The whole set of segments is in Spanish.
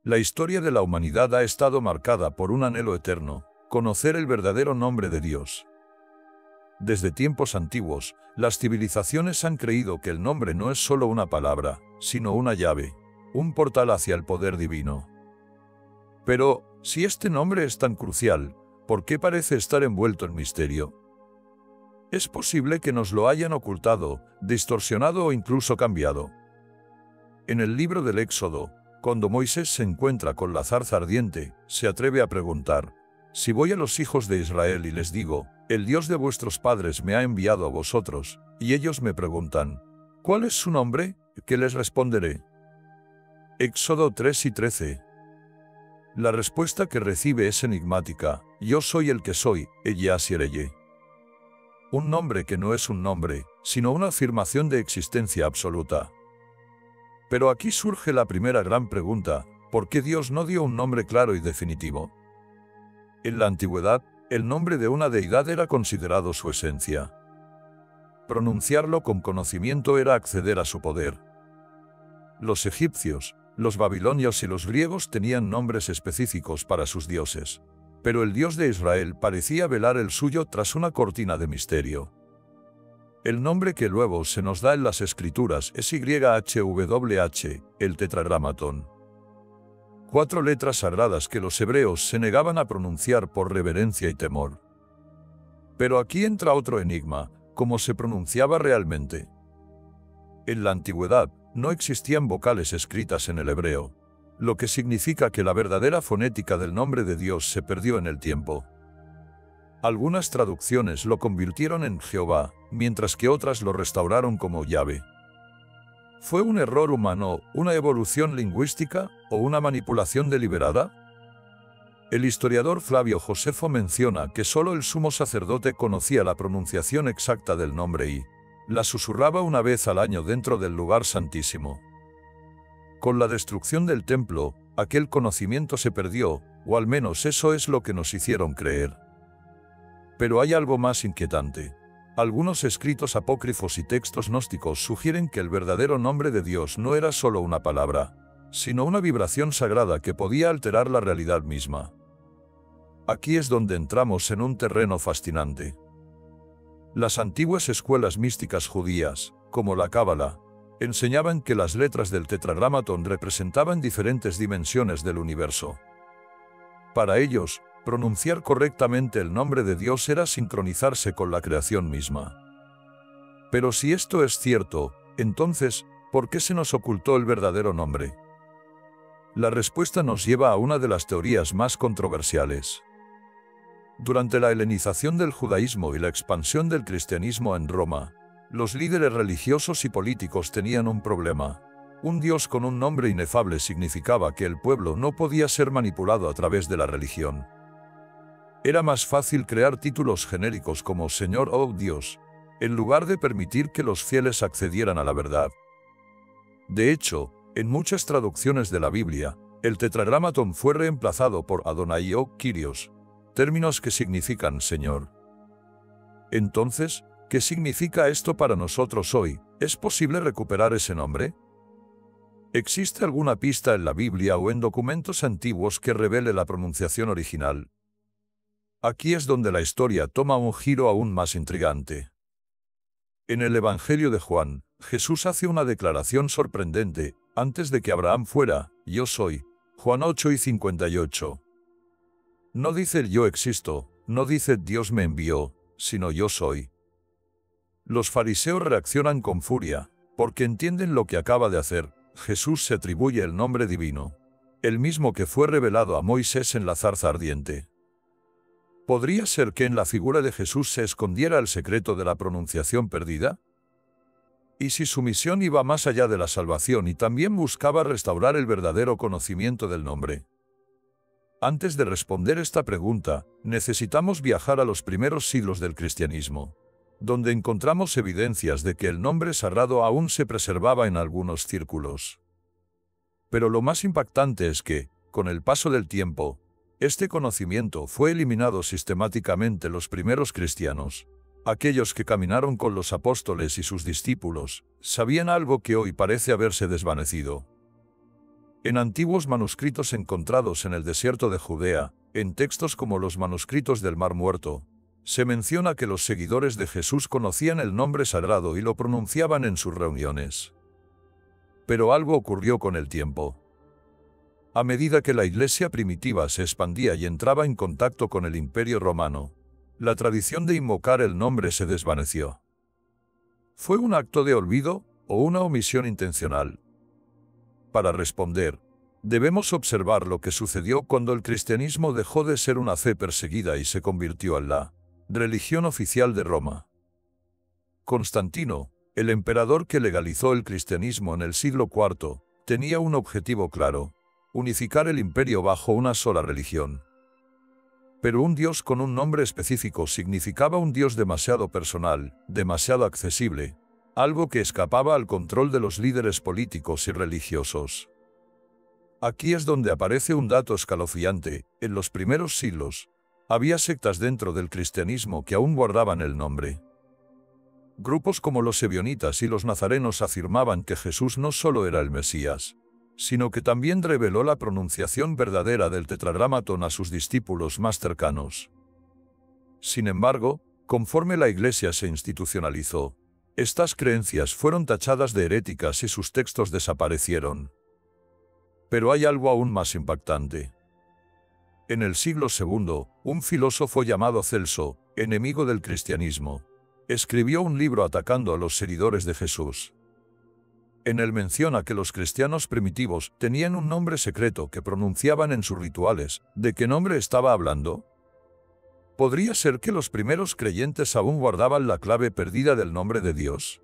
La historia de la humanidad ha estado marcada por un anhelo eterno, conocer el verdadero nombre de Dios. Desde tiempos antiguos, las civilizaciones han creído que el nombre no es solo una palabra, sino una llave, un portal hacia el poder divino. Pero, si este nombre es tan crucial, ¿por qué parece estar envuelto en misterio? Es posible que nos lo hayan ocultado, distorsionado o incluso cambiado. En el libro del Éxodo, cuando Moisés se encuentra con la zarza ardiente, se atreve a preguntar: si voy a los hijos de Israel y les digo, el Dios de vuestros padres me ha enviado a vosotros, y ellos me preguntan, ¿cuál es su nombre?, ¿qué les responderé? Éxodo 3:13. La respuesta que recibe es enigmática: yo soy el que soy, Ehyasireye. Un nombre que no es un nombre, sino una afirmación de existencia absoluta. Pero aquí surge la primera gran pregunta: ¿por qué Dios no dio un nombre claro y definitivo? En la antigüedad, el nombre de una deidad era considerado su esencia. Pronunciarlo con conocimiento era acceder a su poder. Los egipcios, los babilonios y los griegos tenían nombres específicos para sus dioses, pero el Dios de Israel parecía velar el suyo tras una cortina de misterio. El nombre que luego se nos da en las Escrituras es YHWH, el Tetragramatón. 4 letras sagradas que los hebreos se negaban a pronunciar por reverencia y temor. Pero aquí entra otro enigma: ¿cómo se pronunciaba realmente? En la antigüedad, no existían vocales escritas en el hebreo, lo que significa que la verdadera fonética del nombre de Dios se perdió en el tiempo. Algunas traducciones lo convirtieron en Jehová, mientras que otras lo restauraron como Yahvé. ¿Fue un error humano, una evolución lingüística o una manipulación deliberada? El historiador Flavio Josefo menciona que solo el sumo sacerdote conocía la pronunciación exacta del nombre y la susurraba una vez al año dentro del lugar santísimo. Con la destrucción del templo, aquel conocimiento se perdió, o al menos eso es lo que nos hicieron creer. Pero hay algo más inquietante. Algunos escritos apócrifos y textos gnósticos sugieren que el verdadero nombre de Dios no era solo una palabra, sino una vibración sagrada que podía alterar la realidad misma. Aquí es donde entramos en un terreno fascinante. Las antiguas escuelas místicas judías, como la Cábala, enseñaban que las letras del Tetragramatón representaban diferentes dimensiones del universo. Para ellos, pronunciar correctamente el nombre de Dios era sincronizarse con la creación misma. Pero si esto es cierto, entonces, ¿por qué se nos ocultó el verdadero nombre? La respuesta nos lleva a una de las teorías más controversiales. Durante la helenización del judaísmo y la expansión del cristianismo en Roma, los líderes religiosos y políticos tenían un problema. Un Dios con un nombre inefable significaba que el pueblo no podía ser manipulado a través de la religión. Era más fácil crear títulos genéricos como Señor o Dios, en lugar de permitir que los fieles accedieran a la verdad. De hecho, en muchas traducciones de la Biblia, el Tetragramatón fue reemplazado por Adonai o Kyrios, términos que significan Señor. Entonces, ¿qué significa esto para nosotros hoy? ¿Es posible recuperar ese nombre? ¿Existe alguna pista en la Biblia o en documentos antiguos que revele la pronunciación original? Aquí es donde la historia toma un giro aún más intrigante. En el Evangelio de Juan, Jesús hace una declaración sorprendente: antes de que Abraham fuera, yo soy. Juan 8:58. No dice el yo existo, no dice Dios me envió, sino yo soy. Los fariseos reaccionan con furia, porque entienden lo que acaba de hacer. Jesús se atribuye el nombre divino, el mismo que fue revelado a Moisés en la zarza ardiente. ¿Podría ser que en la figura de Jesús se escondiera el secreto de la pronunciación perdida? ¿Y si su misión iba más allá de la salvación y también buscaba restaurar el verdadero conocimiento del nombre? Antes de responder esta pregunta, necesitamos viajar a los primeros siglos del cristianismo, donde encontramos evidencias de que el nombre sagrado aún se preservaba en algunos círculos. Pero lo más impactante es que, con el paso del tiempo, este conocimiento fue eliminado sistemáticamente. Los primeros cristianos, aquellos que caminaron con los apóstoles y sus discípulos, sabían algo que hoy parece haberse desvanecido. En antiguos manuscritos encontrados en el desierto de Judea, en textos como los manuscritos del Mar Muerto, se menciona que los seguidores de Jesús conocían el nombre sagrado y lo pronunciaban en sus reuniones. Pero algo ocurrió con el tiempo. A medida que la Iglesia primitiva se expandía y entraba en contacto con el Imperio Romano, la tradición de invocar el nombre se desvaneció. ¿Fue un acto de olvido o una omisión intencional? Para responder, debemos observar lo que sucedió cuando el cristianismo dejó de ser una fe perseguida y se convirtió en la religión oficial de Roma. Constantino, el emperador que legalizó el cristianismo en el siglo IV, tenía un objetivo claro: unificar el imperio bajo una sola religión. Pero un Dios con un nombre específico significaba un Dios demasiado personal, demasiado accesible, algo que escapaba al control de los líderes políticos y religiosos. Aquí es donde aparece un dato escalofriante: en los primeros siglos, había sectas dentro del cristianismo que aún guardaban el nombre. Grupos como los ebionitas y los nazarenos afirmaban que Jesús no solo era el Mesías, sino que también reveló la pronunciación verdadera del tetragramatón a sus discípulos más cercanos. Sin embargo, conforme la Iglesia se institucionalizó, estas creencias fueron tachadas de heréticas y sus textos desaparecieron. Pero hay algo aún más impactante. En el siglo II, un filósofo llamado Celso, enemigo del cristianismo, escribió un libro atacando a los seguidores de Jesús. En él menciona que los cristianos primitivos tenían un nombre secreto que pronunciaban en sus rituales. ¿De qué nombre estaba hablando? ¿Podría ser que los primeros creyentes aún guardaban la clave perdida del nombre de Dios?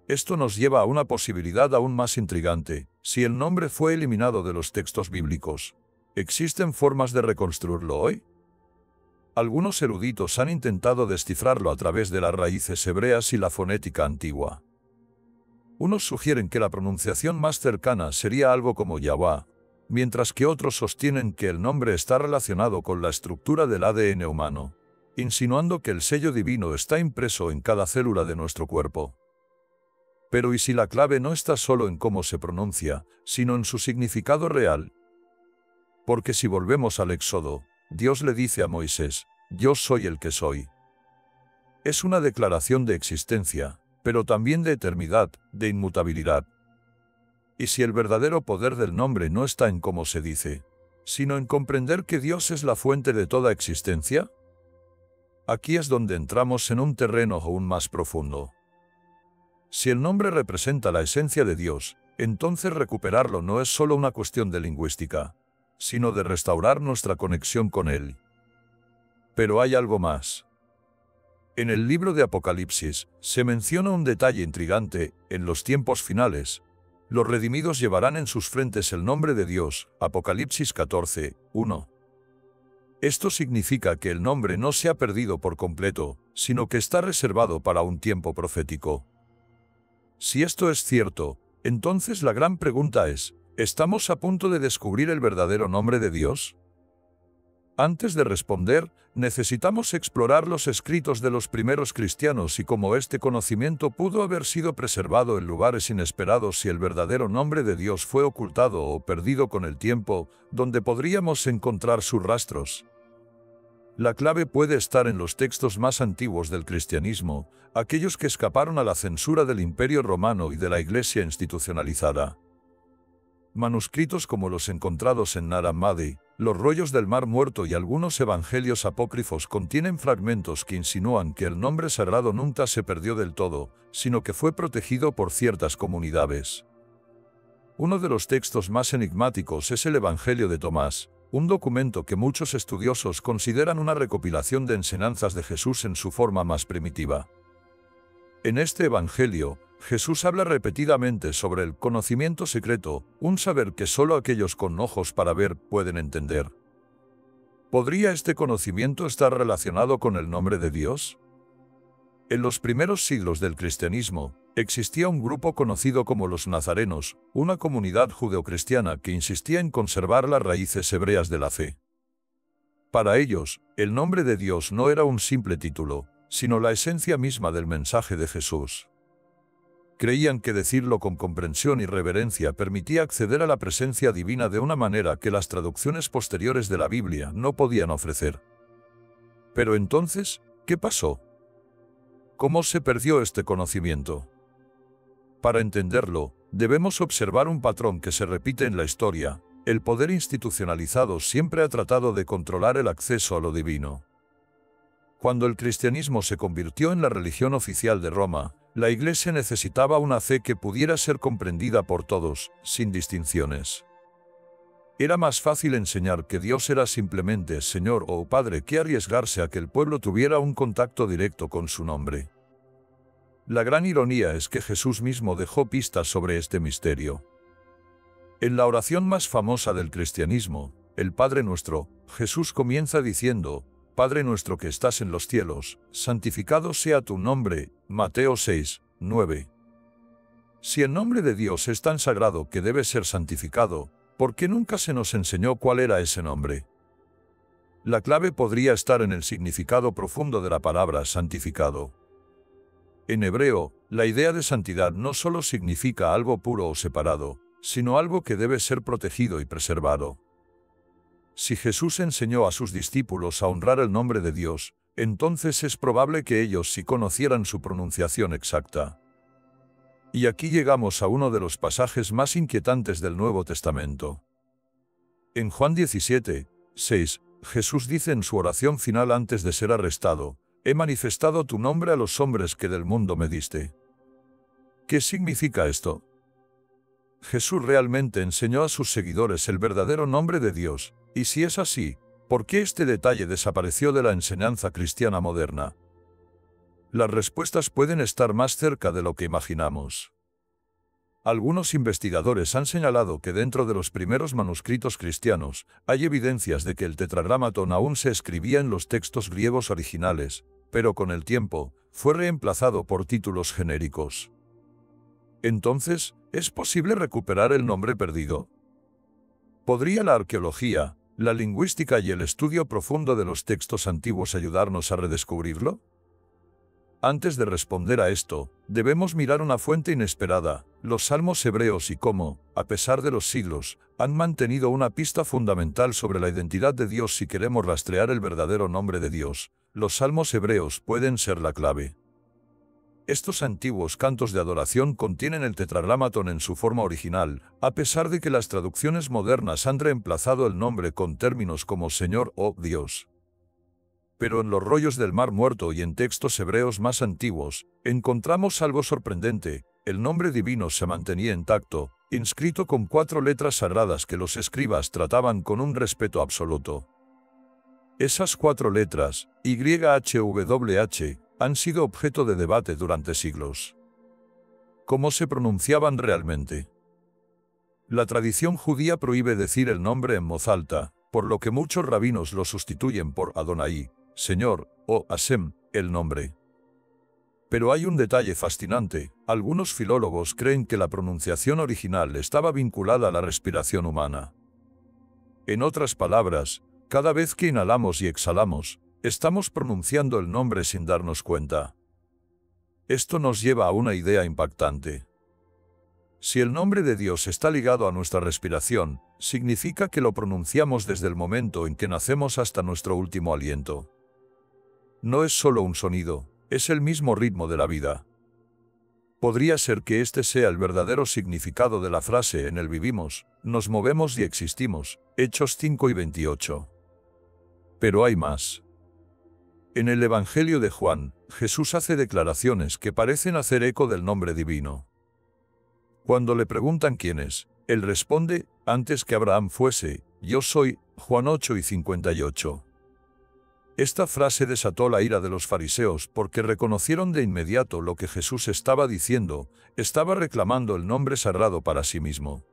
Esto nos lleva a una posibilidad aún más intrigante: si el nombre fue eliminado de los textos bíblicos, ¿existen formas de reconstruirlo hoy? Algunos eruditos han intentado descifrarlo a través de las raíces hebreas y la fonética antigua. Unos sugieren que la pronunciación más cercana sería algo como Yahweh, mientras que otros sostienen que el nombre está relacionado con la estructura del ADN humano, insinuando que el sello divino está impreso en cada célula de nuestro cuerpo. Pero ¿y si la clave no está solo en cómo se pronuncia, sino en su significado real? Porque si volvemos al Éxodo, Dios le dice a Moisés: «Yo soy el que soy». Es una declaración de existencia, pero también de eternidad, de inmutabilidad. ¿Y si el verdadero poder del nombre no está en cómo se dice, sino en comprender que Dios es la fuente de toda existencia? Aquí es donde entramos en un terreno aún más profundo. Si el nombre representa la esencia de Dios, entonces recuperarlo no es solo una cuestión de lingüística, sino de restaurar nuestra conexión con Él. Pero hay algo más. En el libro de Apocalipsis se menciona un detalle intrigante: en los tiempos finales, los redimidos llevarán en sus frentes el nombre de Dios. Apocalipsis 14, 1. Esto significa que el nombre no se ha perdido por completo, sino que está reservado para un tiempo profético. Si esto es cierto, entonces la gran pregunta es: ¿estamos a punto de descubrir el verdadero nombre de Dios? Antes de responder, necesitamos explorar los escritos de los primeros cristianos y cómo este conocimiento pudo haber sido preservado en lugares inesperados si el verdadero nombre de Dios fue ocultado o perdido con el tiempo, donde podríamos encontrar sus rastros. La clave puede estar en los textos más antiguos del cristianismo, aquellos que escaparon a la censura del Imperio Romano y de la Iglesia institucionalizada. Manuscritos como los encontrados en Nag Hammadi, los rollos del Mar Muerto y algunos evangelios apócrifos contienen fragmentos que insinúan que el nombre sagrado nunca se perdió del todo, sino que fue protegido por ciertas comunidades. Uno de los textos más enigmáticos es el Evangelio de Tomás, un documento que muchos estudiosos consideran una recopilación de enseñanzas de Jesús en su forma más primitiva. En este Evangelio, Jesús habla repetidamente sobre el conocimiento secreto, un saber que solo aquellos con ojos para ver pueden entender. ¿Podría este conocimiento estar relacionado con el nombre de Dios? En los primeros siglos del cristianismo, existía un grupo conocido como los nazarenos, una comunidad judeocristiana que insistía en conservar las raíces hebreas de la fe. Para ellos, el nombre de Dios no era un simple título, sino la esencia misma del mensaje de Jesús. Creían que decirlo con comprensión y reverencia permitía acceder a la presencia divina de una manera que las traducciones posteriores de la Biblia no podían ofrecer. Pero entonces, ¿qué pasó? ¿Cómo se perdió este conocimiento? Para entenderlo, debemos observar un patrón que se repite en la historia. El poder institucionalizado siempre ha tratado de controlar el acceso a lo divino. Cuando el cristianismo se convirtió en la religión oficial de Roma, la Iglesia necesitaba una fe que pudiera ser comprendida por todos, sin distinciones. Era más fácil enseñar que Dios era simplemente Señor o Padre que arriesgarse a que el pueblo tuviera un contacto directo con su nombre. La gran ironía es que Jesús mismo dejó pistas sobre este misterio. En la oración más famosa del cristianismo, el Padre Nuestro, Jesús comienza diciendo: Padre nuestro que estás en los cielos, santificado sea tu nombre. Mateo 6, 9. Si el nombre de Dios es tan sagrado que debe ser santificado, ¿por qué nunca se nos enseñó cuál era ese nombre? La clave podría estar en el significado profundo de la palabra santificado. En hebreo, la idea de santidad no solo significa algo puro o separado, sino algo que debe ser protegido y preservado. Si Jesús enseñó a sus discípulos a honrar el nombre de Dios, entonces es probable que ellos sí conocieran su pronunciación exacta. Y aquí llegamos a uno de los pasajes más inquietantes del Nuevo Testamento. En Juan 17, 6, Jesús dice en su oración final antes de ser arrestado: He manifestado tu nombre a los hombres que del mundo me diste. ¿Qué significa esto? Jesús realmente enseñó a sus seguidores el verdadero nombre de Dios, y si es así, ¿por qué este detalle desapareció de la enseñanza cristiana moderna? Las respuestas pueden estar más cerca de lo que imaginamos. Algunos investigadores han señalado que dentro de los primeros manuscritos cristianos hay evidencias de que el tetragramatón aún se escribía en los textos griegos originales, pero con el tiempo fue reemplazado por títulos genéricos. Entonces, ¿es posible recuperar el nombre perdido? ¿Podría la arqueología, la lingüística y el estudio profundo de los textos antiguos ayudarnos a redescubrirlo? Antes de responder a esto, debemos mirar una fuente inesperada, los Salmos hebreos, y cómo, a pesar de los siglos, han mantenido una pista fundamental sobre la identidad de Dios. Si queremos rastrear el verdadero nombre de Dios, los Salmos hebreos pueden ser la clave. Estos antiguos cantos de adoración contienen el tetragramatón en su forma original, a pesar de que las traducciones modernas han reemplazado el nombre con términos como Señor o Dios. Pero en los rollos del Mar Muerto y en textos hebreos más antiguos, encontramos algo sorprendente: el nombre divino se mantenía intacto, inscrito con 4 letras sagradas que los escribas trataban con un respeto absoluto. Esas 4 letras, YHWH, han sido objeto de debate durante siglos. ¿Cómo se pronunciaban realmente? La tradición judía prohíbe decir el nombre en voz alta, por lo que muchos rabinos lo sustituyen por Adonai, Señor, o Hashem, el nombre. Pero hay un detalle fascinante: algunos filólogos creen que la pronunciación original estaba vinculada a la respiración humana. En otras palabras, cada vez que inhalamos y exhalamos, estamos pronunciando el nombre sin darnos cuenta. Esto nos lleva a una idea impactante. Si el nombre de Dios está ligado a nuestra respiración, significa que lo pronunciamos desde el momento en que nacemos hasta nuestro último aliento. No es solo un sonido, es el mismo ritmo de la vida. Podría ser que este sea el verdadero significado de la frase en el vivimos, nos movemos y existimos, Hechos 5 y 28. Pero hay más. En el Evangelio de Juan, Jesús hace declaraciones que parecen hacer eco del nombre divino. Cuando le preguntan quién es, él responde: antes que Abraham fuese, yo soy. Juan 8 y 58. Esta frase desató la ira de los fariseos porque reconocieron de inmediato lo que Jesús estaba diciendo: estaba reclamando el nombre sagrado para sí mismo.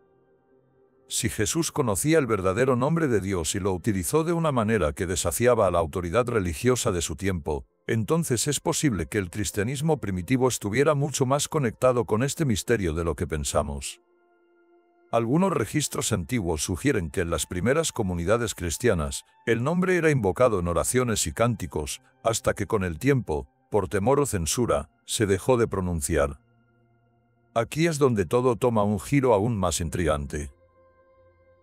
Si Jesús conocía el verdadero nombre de Dios y lo utilizó de una manera que desafiaba a la autoridad religiosa de su tiempo, entonces es posible que el cristianismo primitivo estuviera mucho más conectado con este misterio de lo que pensamos. Algunos registros antiguos sugieren que en las primeras comunidades cristianas, el nombre era invocado en oraciones y cánticos, hasta que con el tiempo, por temor o censura, se dejó de pronunciar. Aquí es donde todo toma un giro aún más intrigante.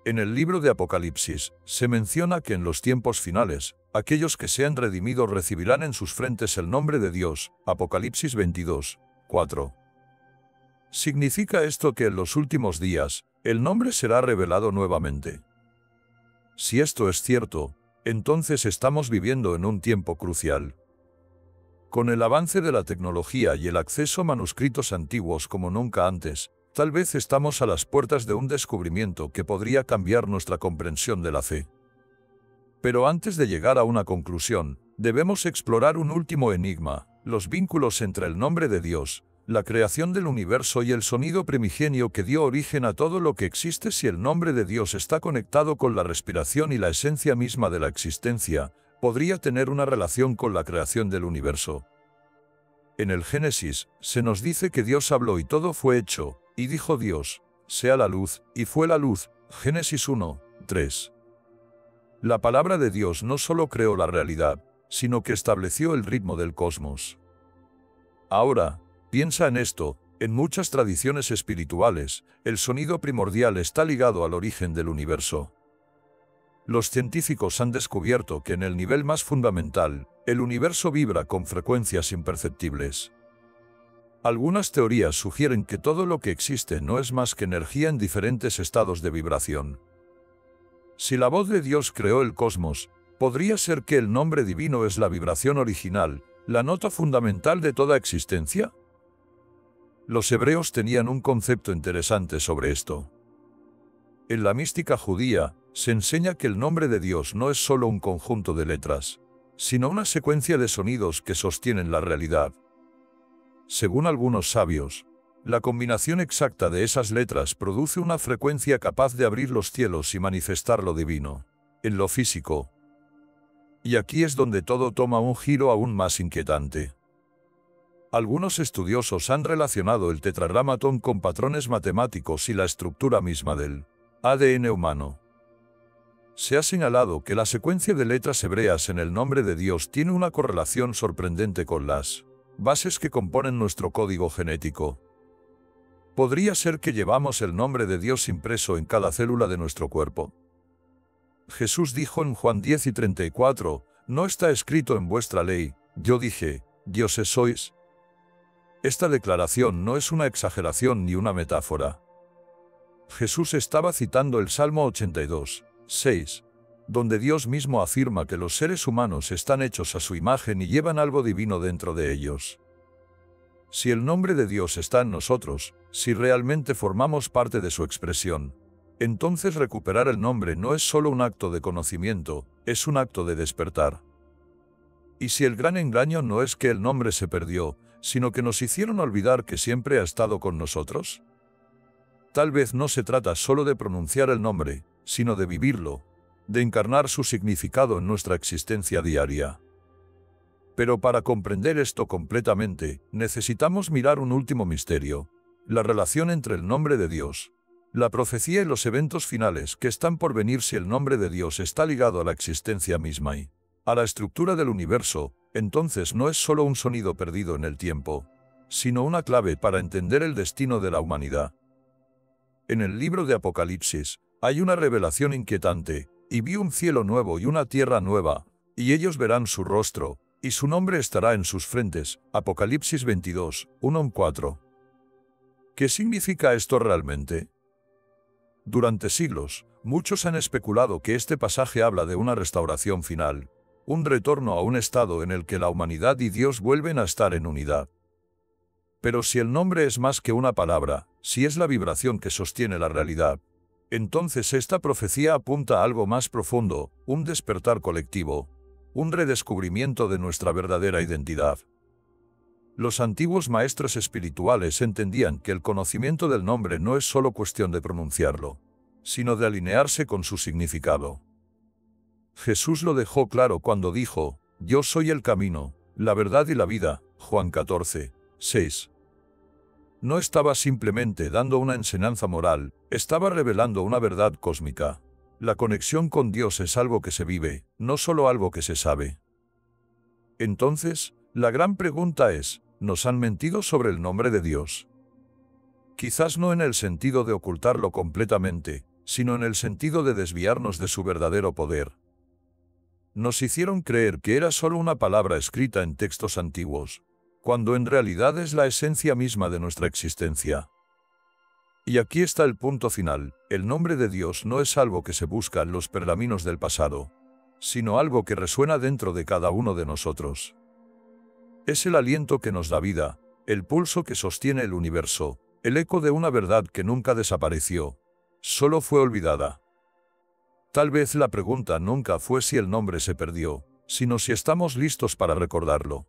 En el libro de Apocalipsis, se menciona que en los tiempos finales, aquellos que sean redimidos recibirán en sus frentes el nombre de Dios. Apocalipsis 22, 4. ¿Significa esto que en los últimos días, el nombre será revelado nuevamente? Si esto es cierto, entonces estamos viviendo en un tiempo crucial. Con el avance de la tecnología y el acceso a manuscritos antiguos como nunca antes, tal vez estamos a las puertas de un descubrimiento que podría cambiar nuestra comprensión de la fe. Pero antes de llegar a una conclusión, debemos explorar un último enigma: los vínculos entre el nombre de Dios, la creación del universo y el sonido primigenio que dio origen a todo lo que existe. Si el nombre de Dios está conectado con la respiración y la esencia misma de la existencia, podría tener una relación con la creación del universo. En el Génesis, se nos dice que Dios habló y todo fue hecho, y dijo Dios, sea la luz, y fue la luz. Génesis 1, 3. La palabra de Dios no solo creó la realidad, sino que estableció el ritmo del cosmos. Ahora, piensa en esto: en muchas tradiciones espirituales, el sonido primordial está ligado al origen del universo. Los científicos han descubierto que en el nivel más fundamental, el universo vibra con frecuencias imperceptibles. Algunas teorías sugieren que todo lo que existe no es más que energía en diferentes estados de vibración. Si la voz de Dios creó el cosmos, ¿podría ser que el nombre divino es la vibración original, la nota fundamental de toda existencia? Los hebreos tenían un concepto interesante sobre esto. En la mística judía, se enseña que el nombre de Dios no es solo un conjunto de letras, sino una secuencia de sonidos que sostienen la realidad. Según algunos sabios, la combinación exacta de esas letras produce una frecuencia capaz de abrir los cielos y manifestar lo divino en lo físico. Y aquí es donde todo toma un giro aún más inquietante. Algunos estudiosos han relacionado el tetragramatón con patrones matemáticos y la estructura misma del ADN humano. Se ha señalado que la secuencia de letras hebreas en el nombre de Dios tiene una correlación sorprendente con las bases que componen nuestro código genético. ¿Podría ser que llevamos el nombre de Dios impreso en cada célula de nuestro cuerpo? Jesús dijo en Juan 10:34, ¿no está escrito en vuestra ley, yo dije, dioses sois? Esta declaración no es una exageración ni una metáfora. Jesús estaba citando el Salmo 82, 6, donde Dios mismo afirma que los seres humanos están hechos a su imagen y llevan algo divino dentro de ellos. Si el nombre de Dios está en nosotros, si realmente formamos parte de su expresión, entonces recuperar el nombre no es solo un acto de conocimiento, es un acto de despertar. Y si el gran engaño no es que el nombre se perdió, sino que nos hicieron olvidar que siempre ha estado con nosotros. Tal vez no se trata solo de pronunciar el nombre, sino de vivirlo, de encarnar su significado en nuestra existencia diaria. Pero para comprender esto completamente, necesitamos mirar un último misterio: la relación entre el nombre de Dios, la profecía y los eventos finales que están por venir. Si el nombre de Dios está ligado a la existencia misma y a la estructura del universo, entonces no es solo un sonido perdido en el tiempo, sino una clave para entender el destino de la humanidad. En el libro de Apocalipsis, hay una revelación inquietante: y vi un cielo nuevo y una tierra nueva, y ellos verán su rostro, y su nombre estará en sus frentes. Apocalipsis 22, 1-4. ¿Qué significa esto realmente? Durante siglos, muchos han especulado que este pasaje habla de una restauración final, un retorno a un estado en el que la humanidad y Dios vuelven a estar en unidad. Pero si el nombre es más que una palabra, si es la vibración que sostiene la realidad, entonces esta profecía apunta a algo más profundo, un despertar colectivo, un redescubrimiento de nuestra verdadera identidad. Los antiguos maestros espirituales entendían que el conocimiento del nombre no es solo cuestión de pronunciarlo, sino de alinearse con su significado. Jesús lo dejó claro cuando dijo, yo soy el camino, la verdad y la vida, Juan 14, 6. No estaba simplemente dando una enseñanza moral, estaba revelando una verdad cósmica. La conexión con Dios es algo que se vive, no solo algo que se sabe. Entonces, la gran pregunta es, ¿nos han mentido sobre el nombre de Dios? Quizás no en el sentido de ocultarlo completamente, sino en el sentido de desviarnos de su verdadero poder. Nos hicieron creer que era solo una palabra escrita en textos antiguos, cuando en realidad es la esencia misma de nuestra existencia. Y aquí está el punto final: el nombre de Dios no es algo que se busca en los pergaminos del pasado, sino algo que resuena dentro de cada uno de nosotros. Es el aliento que nos da vida, el pulso que sostiene el universo, el eco de una verdad que nunca desapareció, solo fue olvidada. Tal vez la pregunta nunca fue si el nombre se perdió, sino si estamos listos para recordarlo.